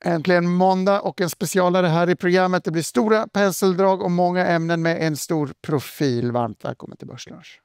Äntligen måndag och en specialare här i programmet. Det blir stora penseldrag och många ämnen med en stor profil. Varmt välkommen till Börslunch.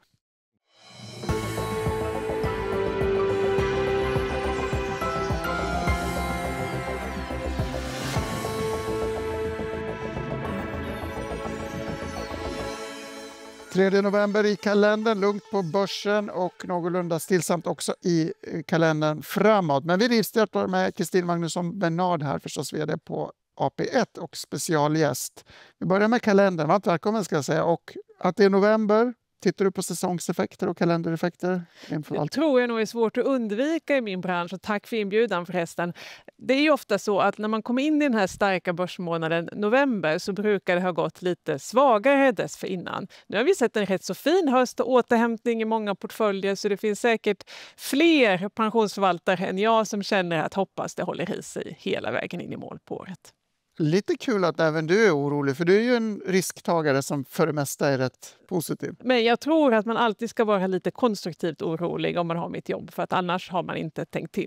Tredje november i kalendern, lugnt på börsen och någorlunda stillsamt också i kalendern framåt. Men vi rivstartar med Kristin Magnusson Bernard här, förstås vd på AP1 och specialgäst. Vi börjar med kalendern, varmt välkommen ska jag säga. Och att det är november, tittar du på säsongseffekter och kalendereffekter? Det tror jag nog är svårt att undvika i min bransch, och tack för inbjudan förresten. Det är ju ofta så att när man kommer in i den här starka börsmånaden november så brukar det ha gått lite svagare dessförinnan. Nu har vi sett en rätt så fin höst och återhämtning i många portföljer, så det finns säkert fler pensionsförvaltare än jag som känner att hoppas det håller i sig hela vägen in i mål på året. Lite kul att även du är orolig, för du är ju en risktagare som för det mesta är rätt positiv. Men jag tror att man alltid ska vara lite konstruktivt orolig om man har mitt jobb, för att annars har man inte tänkt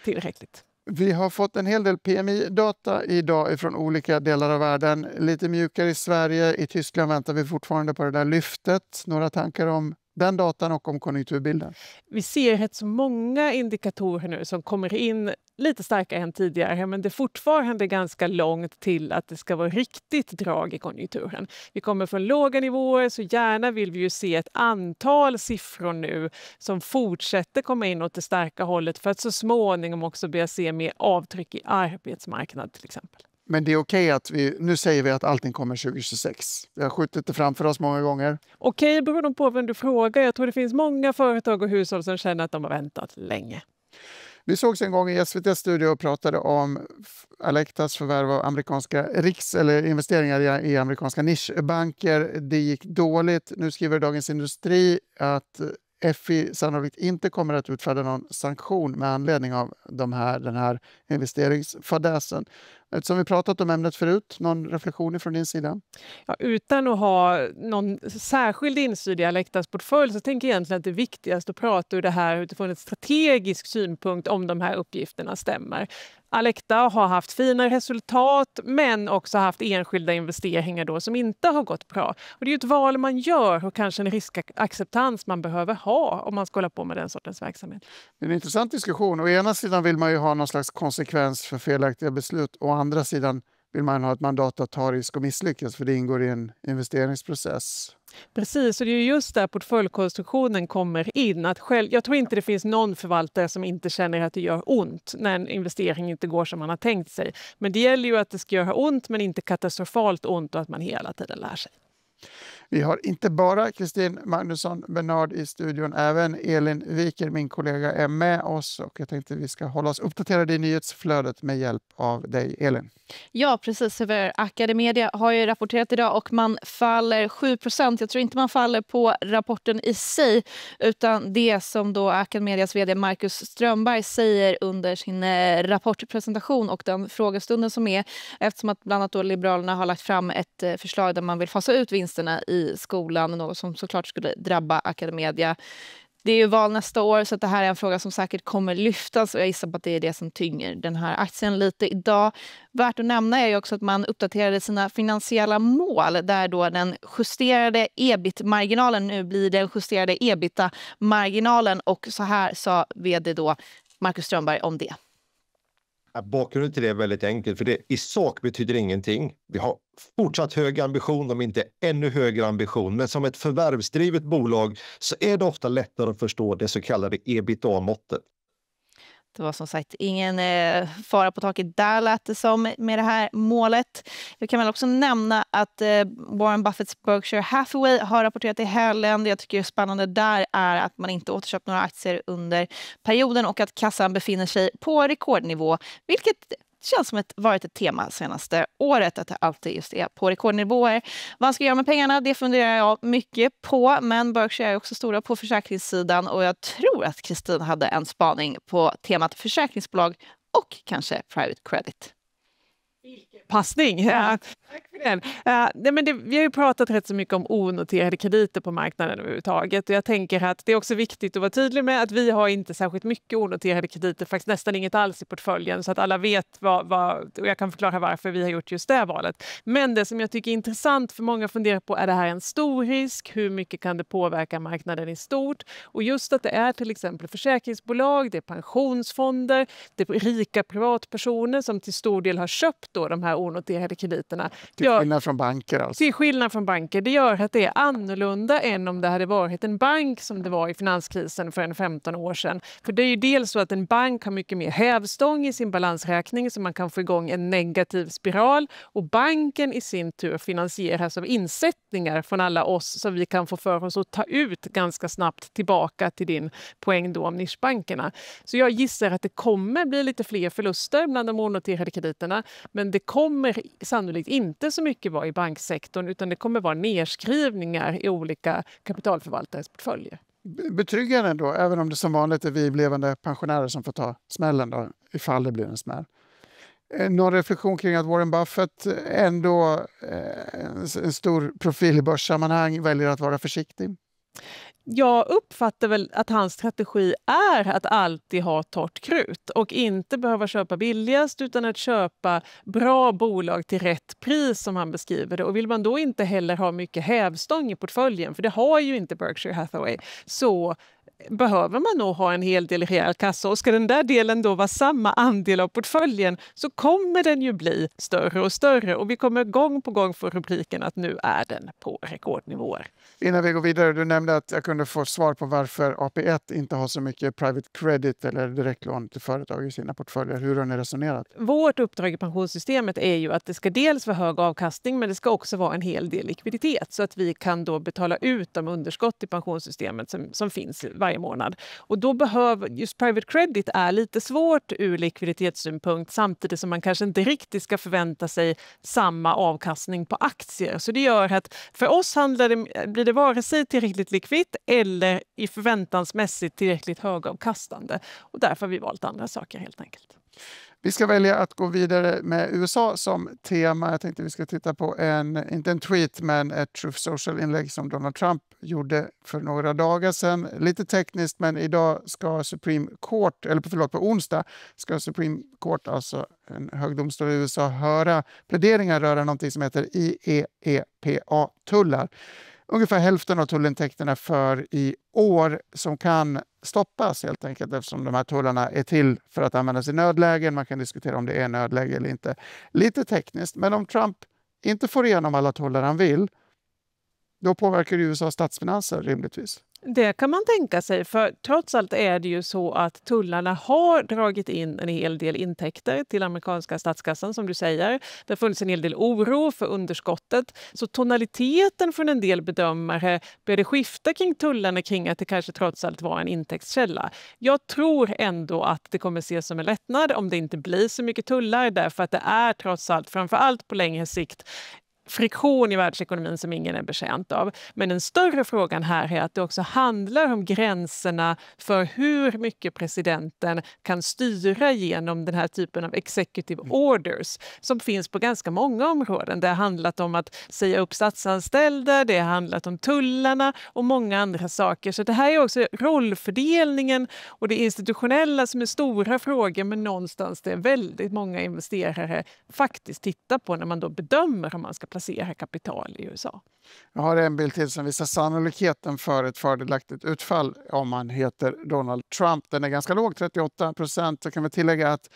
tillräckligt. Vi har fått en hel del PMI-data idag från olika delar av världen. Lite mjukare i Sverige, i Tyskland väntar vi fortfarande på det där lyftet. Några tankar om den datan och om konjunkturbilden? Vi ser rätt så många indikatorer nu som kommer in lite starkare än tidigare, men det är fortfarande ganska långt till att det ska vara riktigt drag i konjunkturen. Vi kommer från låga nivåer, så gärna vill vi ju se ett antal siffror nu som fortsätter komma in åt det starka hållet för att så småningom också börja se mer avtryck i arbetsmarknaden till exempel. Men det är okej att nu säger vi att allting kommer 2026. Vi har skjutit det framför oss många gånger. Okej, beror de på vem du frågar. Jag tror det finns många företag och hushåll som känner att de har väntat länge. Vi sågs en gång i SVT-studio och pratade om Alectas förvärv av amerikanska eller investeringar i amerikanska nischbanker. Det gick dåligt. Nu skriver Dagens Industri att FI sannolikt inte kommer att utfärda någon sanktion med anledning av den här investeringsfadäsen. Eftersom vi pratat om ämnet förut, någon reflektion från din sida? Ja, utan att ha någon särskild insyn i Alectas portfölj så tänker jag egentligen att det är viktigast att prata ur det här utifrån ett strategisk synpunkt om de här uppgifterna stämmer. Alecta har haft fina resultat men också haft enskilda investeringar då som inte har gått bra. Och det är ju ett val man gör och kanske en riskacceptans man behöver ha om man ska hålla på med den sortens verksamhet. Det är en intressant diskussion. Å ena sidan vill man ju ha någon slags konsekvens för felaktiga beslut. Å andra sidan vill man ha ett mandat att ta risk och misslyckas, för det ingår i en investeringsprocess. Precis, och det är just där portföljkonstruktionen kommer in. Jag tror inte det finns någon förvaltare som inte känner att det gör ont när en investering inte går som man har tänkt sig. Men det gäller ju att det ska göra ont men inte katastrofalt ont och att man hela tiden lär sig. Vi har inte bara Kristin Magnusson Bernard i studion, även Elin Wiker, min kollega, är med oss och jag tänkte att vi ska hålla oss uppdaterade i nyhetsflödet med hjälp av dig, Elin. Ja, precis. AcadeMedia har ju rapporterat idag och man faller 7%. Jag tror inte man faller på rapporten i sig, utan det som då AcadeMedias vd Marcus Strömberg säger under sin rapportpresentation och den frågestunden som är, eftersom att bland annat då Liberalerna har lagt fram ett förslag där man vill fasa ut vinsterna i skolan, något som såklart skulle drabba AcadeMedia. Det är ju val nästa år, så att det här är en fråga som säkert kommer lyftas och jag gissar på att det är det som tynger den här aktien lite idag. Värt att nämna är ju också att man uppdaterade sina finansiella mål där då den justerade EBIT-marginalen nu blir den justerade EBITDA-marginalen, och så här sa vd då Marcus Strömberg om det. Bakgrunden till det är väldigt enkelt, för det i sak betyder ingenting. Vi har fortsatt hög ambition, om inte ännu högre ambition, men som ett förvärvsdrivet bolag så är det ofta lättare att förstå det så kallade EBITDA-måttet. Det var som sagt ingen fara på taket där, lät det som, med det här målet. Jag kan väl också nämna att Warren Buffetts Berkshire Hathaway har rapporterat i helgen. Det jag tycker är spännande där är att man inte återköpt några aktier under perioden och att kassan befinner sig på rekordnivå, vilket känns som varit ett tema senaste året, att det alltid just är på rekordnivåer. Vad man ska göra med pengarna, det funderar jag mycket på, men Berkshire är också stora på försäkringssidan och jag tror att Kristin hade en spaning på temat försäkringsbolag och kanske private credit. passning. Ja, tack för den. Vi har ju pratat rätt så mycket om onoterade krediter på marknaden överhuvudtaget. Och jag tänker att det är också viktigt att vara tydlig med att vi har inte särskilt mycket onoterade krediter, faktiskt nästan inget alls i portföljen, så att alla vet och jag kan förklara varför vi har gjort just det valet. Men det som jag tycker är intressant för många funderar på, är det här en stor risk? Hur mycket kan det påverka marknaden i stort? Och just att det är till exempel försäkringsbolag, det är pensionsfonder, det är rika privatpersoner som till stor del har köpt då de här onoterade krediterna. Till skillnad från banker alltså? Till skillnad från banker. Det gör att det är annorlunda än om det hade varit en bank som det var i finanskrisen för en 15 år sedan. För det är ju dels så att en bank har mycket mer hävstång i sin balansräkning så man kan få igång en negativ spiral, och banken i sin tur finansieras av insättningar från alla oss som vi kan få för oss att ta ut ganska snabbt, tillbaka till din poäng då om nischbankerna. Så jag gissar att det kommer bli lite fler förluster bland de onoterade krediterna, men det kommer sannolikt inte så mycket vara i banksektorn, utan det kommer vara nedskrivningar i olika kapitalförvaltares portföljer. Betryggande då, även om det som vanligt är vi blivande pensionärer som får ta smällen då, ifall det blir en smäll. Någon reflektion kring att Warren Buffett ändå en stor profil i börssammanhang väljer att vara försiktig? Jag uppfattar väl att hans strategi är att alltid ha torrt krut och inte behöva köpa billigast utan att köpa bra bolag till rätt pris som han beskriver det. Och vill man då inte heller ha mycket hävstång i portföljen, för det har ju inte Berkshire Hathaway, så behöver man nog ha en hel del real kassa, och ska den där delen då vara samma andel av portföljen så kommer den ju bli större och större, och vi kommer gång på gång få rubriken att nu är den på rekordnivåer. Innan vi går vidare, du nämnde att jag kunde få svar på varför AP1 inte har så mycket private credit eller direktlån till företag i sina portföljer. Hur har ni resonerat? Vårt uppdrag i pensionssystemet är ju att det ska dels vara hög avkastning, men det ska också vara en hel del likviditet så att vi kan då betala ut de underskott i pensionssystemet som finns varje månad. Och då behöver just private credit är lite svårt ur likviditetssynpunkt, samtidigt som man kanske inte riktigt ska förvänta sig samma avkastning på aktier. Så det gör att för oss blir det vare sig tillräckligt likvitt eller i förväntansmässigt tillräckligt högavkastande. Och därför har vi valt andra saker helt enkelt. Vi ska välja att gå vidare med USA som tema. Jag tänkte vi ska titta på inte en tweet, men ett Truth Social-inlägg som Donald Trump gjorde för några dagar sedan. Lite tekniskt, men idag ska Supreme Court, på onsdag ska Supreme Court, alltså en högdomstol i USA, höra pläderingar rörande någonting som heter IEEPA-tullar. Ungefär hälften av tullintäkterna för i år som kan stoppas helt enkelt, eftersom de här tullarna är till för att användas i nödlägen. Man kan diskutera om det är nödläge eller inte. Lite tekniskt, men om Trump inte får igenom alla tullar han vill, då påverkar det USAs statsfinanser rimligtvis. Det kan man tänka sig, för trots allt är det ju så att tullarna har dragit in en hel del intäkter till amerikanska statskassan, som du säger. Det har funnits en hel del oro för underskottet. Så tonaliteten från en del bedömare började skifta kring tullarna, kring att det kanske trots allt var en intäktskälla. Jag tror ändå att det kommer ses som en lättnad om det inte blir så mycket tullar, därför att det är trots allt, framför allt på längre sikt, friktion i världsekonomin som ingen är betjänt av. Men den större frågan här är att det också handlar om gränserna för hur mycket presidenten kan styra genom den här typen av executive orders som finns på ganska många områden. Det har handlat om att säga upp statsanställda, det har handlat om tullarna och många andra saker. Så det här är också rollfördelningen och det institutionella som är stora frågor, men någonstans det är väldigt många investerare faktiskt tittar på när man då bedömer om man ska placera kapital i USA. Jag har en bild till som visar sannolikheten för ett fördelaktigt utfall om man heter Donald Trump. Den är ganska låg, 38%. Jag kan väl tillägga att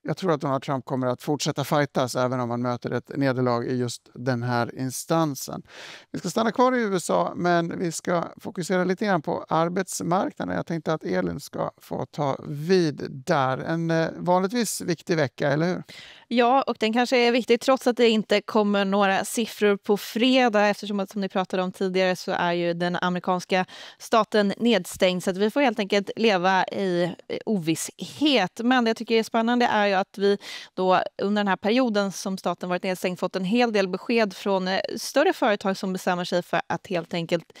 jag tror att Donald Trump kommer att fortsätta fightas även om man möter ett nederlag i just den här instansen. Vi ska stanna kvar i USA, men vi ska fokusera lite grann på arbetsmarknaden. Jag tänkte att Elin ska få ta vid där. En vanligtvis viktig vecka, eller hur? Ja, och den kanske är viktig trots att det inte kommer några siffror på fredag, eftersom att, som ni pratade om tidigare, så är ju den amerikanska staten nedstängd, så att vi får helt enkelt leva i ovisshet. Men det jag tycker är spännande är ju att vi då under den här perioden som staten varit nedstängd fått en hel del besked från större företag som bestämmer sig för att helt enkelt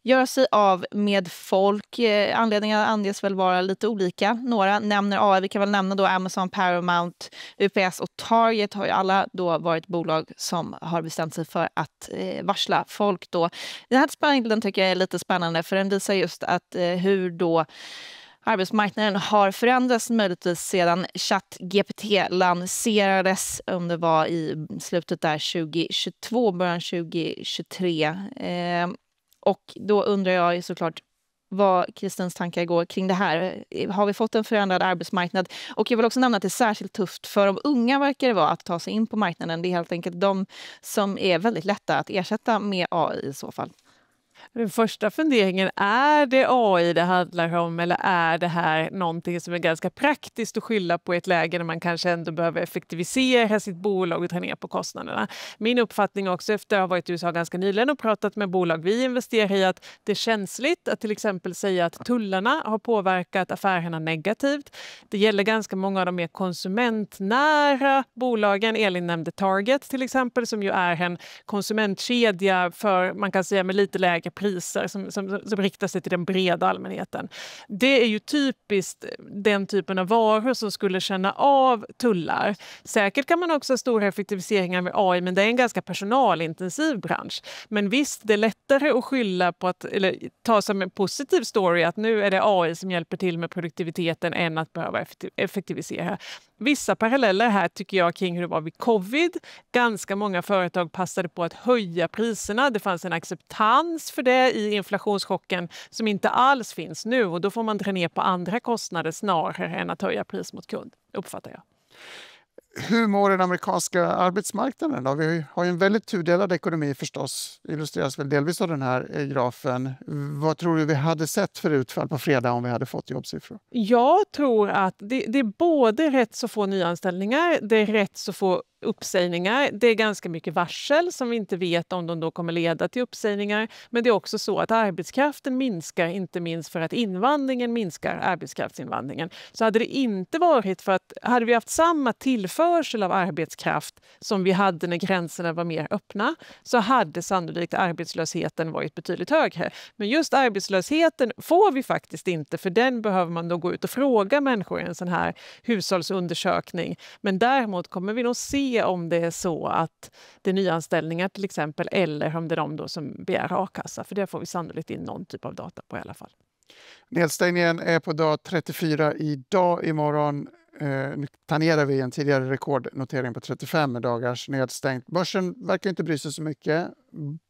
göra sig av med folk. Anledningarna anges väl vara lite olika. Några nämner AI, vi kan väl nämna då Amazon, Paramount, UPS och Target har ju alla då varit bolag som har bestämt sig för att varsla folk då. Den här bilden tycker jag är lite spännande för den visar just att hur då arbetsmarknaden har förändrats möjligtvis sedan ChatGPT lanserades under var i slutet där 2022, början 2023. Och då undrar jag ju såklart vad Kristens tankar går kring det här. Har vi fått en förändrad arbetsmarknad? Och jag vill också nämna att det är särskilt tufft för de unga verkar det vara att ta sig in på marknaden. Det är helt enkelt de som är väldigt lätta att ersätta med AI i så fall. Den första funderingen, är det AI det handlar om eller är det här någonting som är ganska praktiskt att skylla på i ett läge när man kanske ändå behöver effektivisera sitt bolag och dra ner på kostnaderna? Min uppfattning också efter att ha varit i USA ganska nyligen och pratat med bolag vi investerar i att det är känsligt att till exempel säga att tullarna har påverkat affärerna negativt. Det gäller ganska många av de mer konsumentnära bolagen. Elin nämnde Target till exempel som ju är en konsumentkedja för man kan säga med lite lägre priser som riktar sig till den breda allmänheten. Det är ju typiskt den typen av varor som skulle känna av tullar. Säkert kan man också ha stora effektiviseringar med AI men det är en ganska personalintensiv bransch. Men visst, det är lättare att skylla på att, eller ta som en positiv story att nu är det AI som hjälper till med produktiviteten än att behöva effektivisera. Vissa paralleller här tycker jag kring hur det var vid covid. Ganska många företag passade på att höja priserna. Det fanns en acceptans för det i inflationschocken som inte alls finns nu. Och då får man dra ner på andra kostnader snarare än att höja pris mot kund, uppfattar jag. Hur mår den amerikanska arbetsmarknaden då? Vi har ju en väldigt tudelad ekonomi förstås. Illustreras väl delvis av den här grafen. Vad tror du vi hade sett för utfall på fredag om vi hade fått jobbsiffror? Jag tror att det är både rätt så få nyanställningar, det är rätt så få uppsägningar. Det är ganska mycket varsel som vi inte vet om de då kommer leda till uppsägningar. Men det är också så att arbetskraften minskar, inte minst för att invandringen minskar, arbetskraftsinvandringen. Så hade det inte varit för att, hade vi haft samma tillförsel av arbetskraft som vi hade när gränserna var mer öppna, så hade sannolikt arbetslösheten varit betydligt högre. Men just arbetslösheten får vi faktiskt inte, för den behöver man då gå ut och fråga människor i en sån här hushållsundersökning. Men däremot kommer vi nog se om det är så att det är nyanställningar till exempel eller om det är de då som begär a-kassa. För det får vi sannolikt in någon typ av data på i alla fall. Nedstängningen är på dag 34 idag. Imorgon nu tangerar vi en tidigare rekordnotering på 35 dagars nedstängt. Börsen verkar inte bry sig så mycket.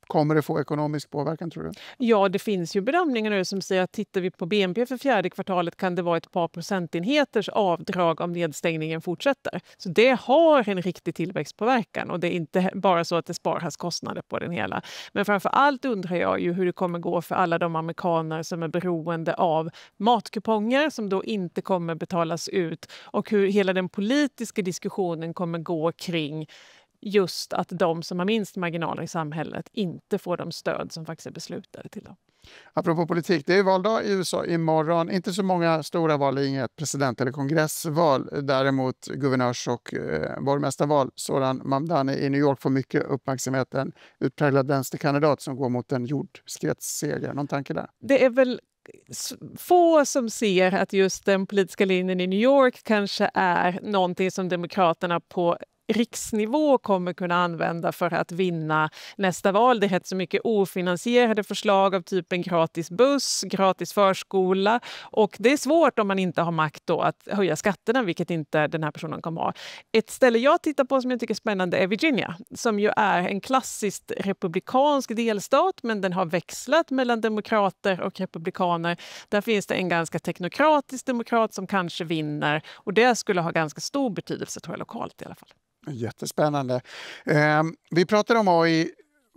Kommer det få ekonomisk påverkan tror du? Ja, det finns ju bedömningar nu som säger att tittar vi på BNP för fjärde kvartalet kan det vara ett par procentenheters avdrag om nedstängningen fortsätter. Så det har en riktig tillväxtpåverkan och det är inte bara så att det sparas kostnader på den hela. Men framför allt undrar jag ju hur det kommer gå för alla de amerikaner som är beroende av matkuponger som då inte kommer betalas ut och hur hela den politiska diskussionen kommer gå kring just att de som har minst marginaler i samhället inte får de stöd som faktiskt är beslutade till dem. Apropå politik, det är valdag i USA imorgon. Inte så många stora val, inget president- eller kongressval. Däremot guvernörs- och borgmästarval. Zoran Mamdani i New York får mycket uppmärksamhet. En utpräglad vänsterkandidat som går mot en jordskredsseger. Någon tanke där? Det är väl få som ser att just den politiska linjen i New York kanske är någonting som Demokraterna på riksnivå kommer kunna använda för att vinna nästa val. Det är rätt så mycket ofinansierade förslag av typen gratis buss, gratis förskola och det är svårt om man inte har makt då att höja skatterna, vilket inte den här personen kommer ha. Ett ställe jag tittar på som jag tycker är spännande är Virginia, som ju är en klassiskt republikansk delstat, men den har växlat mellan demokrater och republikaner. Där finns det en ganska teknokratisk demokrat som kanske vinner och det skulle ha ganska stor betydelse tror jag lokalt i alla fall. Jättespännande. Vi pratar om AI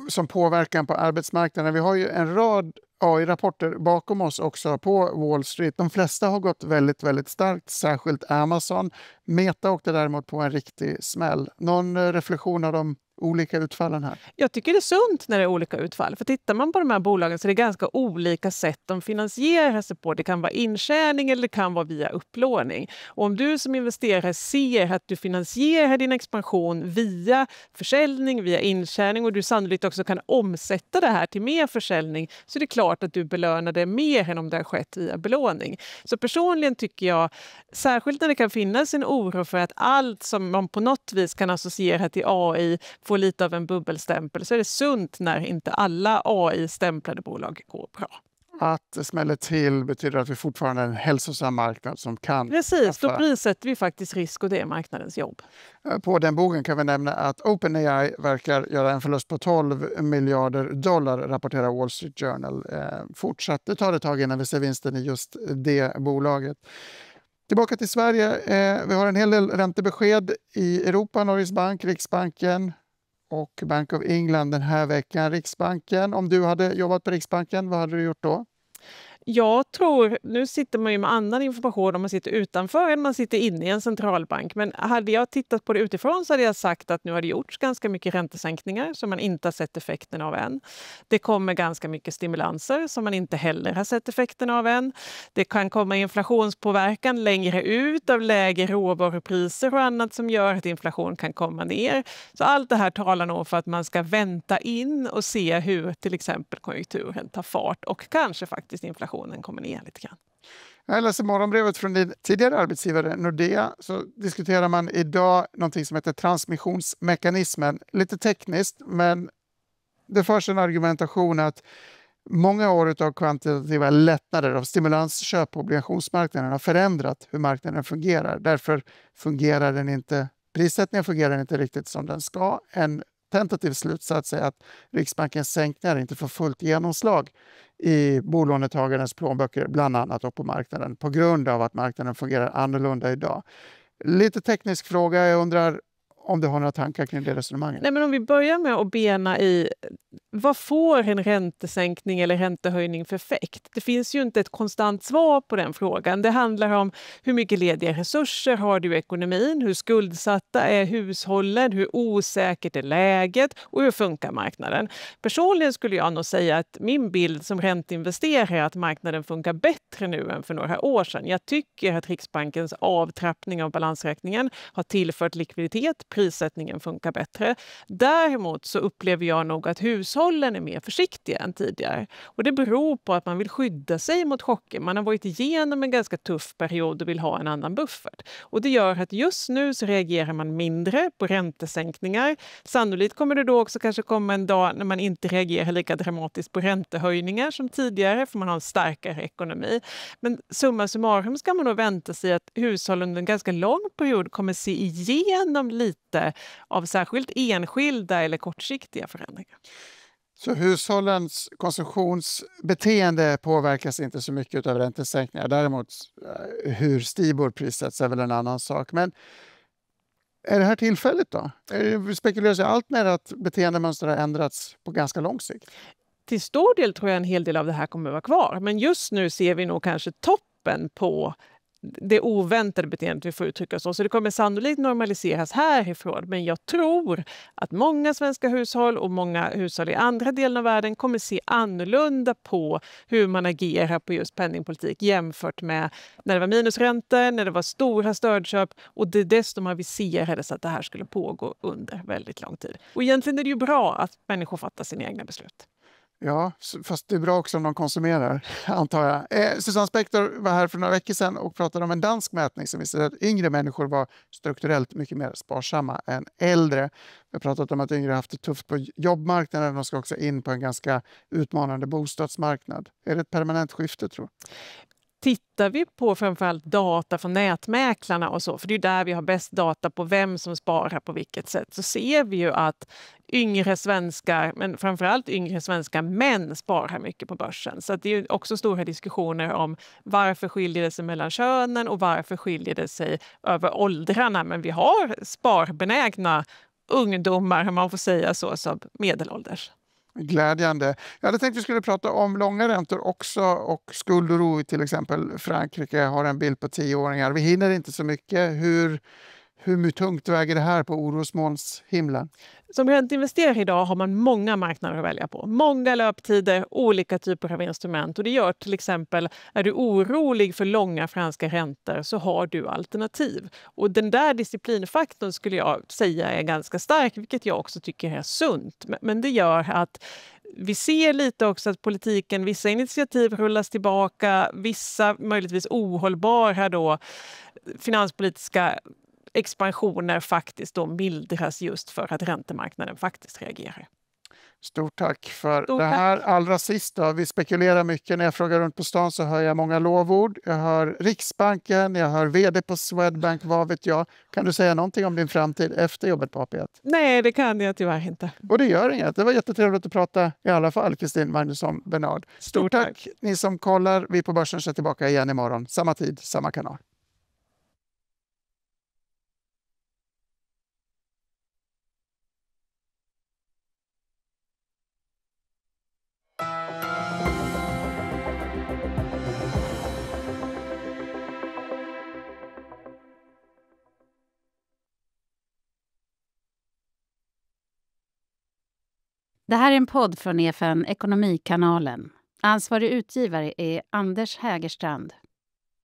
som påverkan på arbetsmarknaden. Vi har ju en rad AI-rapporter bakom oss också på Wall Street. De flesta har gått väldigt, väldigt starkt, särskilt Amazon. Meta åkte däremot på en riktig smäll. Någon reflektion av de olika utfallen här? Jag tycker det är sunt när det är olika utfall. För tittar man på de här bolagen så är det ganska olika sätt de finansierar sig på. Det kan vara intjäning eller det kan vara via upplåning. Och om du som investerare ser att du finansierar din expansion via försäljning, via intjäning och du sannolikt också kan omsätta det här till mer försäljning så är det klart klart att du belönar det mer än om det har skett via belåning. Så personligen tycker jag, särskilt när det kan finnas en oro för att allt som man på något vis kan associera till AI får lite av en bubbelstämpel, så är det sunt när inte alla AI-stämplade bolag går bra. Att det smäller till betyder att vi fortfarande är en hälsosam marknad som kan... Precis, då prissätter vi faktiskt risk och det är marknadens jobb. På den boken kan vi nämna att OpenAI verkar göra en förlust på $12 miljarder, rapporterar Wall Street Journal. Det tar ett tag innan vi ser vinsten i just det bolaget. Tillbaka till Sverige. Vi har en hel del räntebesked i Europa, Norges Bank, Riksbanken och Bank of England den här veckan. Riksbanken, om du hade jobbat på Riksbanken, vad hade du gjort då? Jag tror, nu sitter man ju med annan information om man sitter utanför än man sitter inne i en centralbank. Men hade jag tittat på det utifrån så hade jag sagt att nu har det gjorts ganska mycket räntesänkningar som man inte har sett effekten av än. Det kommer ganska mycket stimulanser som man inte heller har sett effekten av än. Det kan komma inflationspåverkan längre ut av lägre råvarupriser och annat som gör att inflation kan komma ner. Så allt det här talar nog för att man ska vänta in och se hur till exempel konjunkturen tar fart och kanske faktiskt inflationen kommer ner lite grann. Jag läser morgonbrevet från din tidigare arbetsgivare Nordea, så diskuterar man idag någonting som heter transmissionsmekanismen. Lite tekniskt, men det förs en argumentation att många år av kvantitativa lättnader av stimulansköp på obligationsmarknaden har förändrat hur marknaden fungerar. Därför fungerar den inte, prissättningen fungerar inte riktigt som den ska. En tentativ slutsats är att Riksbankens sänkningar inte får fullt genomslag i bolånetagarens plånböcker, bland annat på marknaden, på grund av att marknaden fungerar annorlunda idag. Lite teknisk fråga, jag undrar om du har några tankar kring det resonemanget? Nej, men om vi börjar med att bena i vad får en räntesänkning eller räntehöjning för effekt? Det finns ju inte ett konstant svar på den frågan. Det handlar om hur mycket lediga resurser har du i ekonomin, hur skuldsatta är hushållen, hur osäkert är läget och hur funkar marknaden? Personligen skulle jag nog säga att min bild som ränteinvesterare är att marknaden funkar bättre nu än för några år sedan. Jag tycker att Riksbankens avtrappning av balansräkningen har tillfört likviditet. Prissättningen funkar bättre. Däremot så upplever jag nog att hushållen är mer försiktiga än tidigare. Och det beror på att man vill skydda sig mot chocker. Man har varit igenom en ganska tuff period och vill ha en annan buffert. Och det gör att just nu så reagerar man mindre på räntesänkningar. Sannolikt kommer det då också kanske komma en dag när man inte reagerar lika dramatiskt på räntehöjningar som tidigare, för man har en starkare ekonomi. Men summa summarum ska man nog vänta sig att hushållen under en ganska lång period kommer se igenom lite av särskilt enskilda eller kortsiktiga förändringar. Så hushållens konsumtionsbeteende påverkas inte så mycket av räntesänkningar. Däremot hur Stibor prissätts är väl en annan sak. Men är det här tillfälligt då? Spekuleras allt med att beteendemönster har ändrats på ganska lång sikt? Till stor del tror jag en hel del av det här kommer att vara kvar. Men just nu ser vi nog kanske toppen på det oväntade beteendet, vi får uttrycka oss. Så det kommer sannolikt normaliseras härifrån. Men jag tror att många svenska hushåll och många hushåll i andra delar av världen kommer se annorlunda på hur man agerar på just penningpolitik jämfört med när det var minusräntor, när det var stora stödköp och det dessutom aviserades att det här skulle pågå under väldigt lång tid. Och egentligen är det ju bra att människor fattar sina egna beslut. Ja, fast det är bra också om de konsumerar, antar jag. Susanne Spector var här för några veckor sedan och pratade om en dansk mätning som visade att yngre människor var strukturellt mycket mer sparsamma än äldre. Vi har pratat om att yngre har haft det tufft på jobbmarknaden och de ska också in på en ganska utmanande bostadsmarknad. Är det ett permanent skifte, tror du? Tittar vi på framförallt data från nätmäklarna och så, för det är där vi har bäst data på vem som sparar på vilket sätt, så ser vi ju att yngre svenskar, men framförallt yngre svenska män sparar mycket på börsen. Så att det är också stora diskussioner om varför skiljer det sig mellan könen och varför skiljer det sig över åldrarna. Men vi har sparbenägna ungdomar, om man får säga så, som medelålders. Glädjande. Jag hade tänkt att vi skulle prata om långa räntor också och skuldoro i till exempel Frankrike. Har en bild på 10-åringar. Vi hinner inte så mycket. Hur tungt väger det här på orosmolnshimlen? Som ränteinvesterare idag har man många marknader att välja på. Många löptider, olika typer av instrument. Och det gör till exempel, är du orolig för långa franska räntor så har du alternativ. Och den där disciplinfaktorn skulle jag säga är ganska stark, vilket jag också tycker är sunt. Men det gör att Vi ser lite också att politiken, vissa initiativ rullas tillbaka, vissa möjligtvis ohållbara då finanspolitiska expansioner faktiskt då mildras just för att räntemarknaden faktiskt reagerar. Stort tack för det här allra sista. Vi spekulerar mycket. När jag frågar runt på stan så hör jag många lovord. Jag hör Riksbanken, jag hör vd på Swedbank, vad vet jag. Kan du säga någonting om din framtid efter jobbet på AP1? Nej, det kan jag tyvärr inte. Och det gör inget. Det var jättetrevligt att prata i alla fall, Kristin Magnusson Bernard. Stort tack ni som kollar. Vi på Börsen är tillbaka igen imorgon. Samma tid, samma kanal. Det här är en podd från EFN Ekonomikanalen. Ansvarig utgivare är Anders Hägerstrand.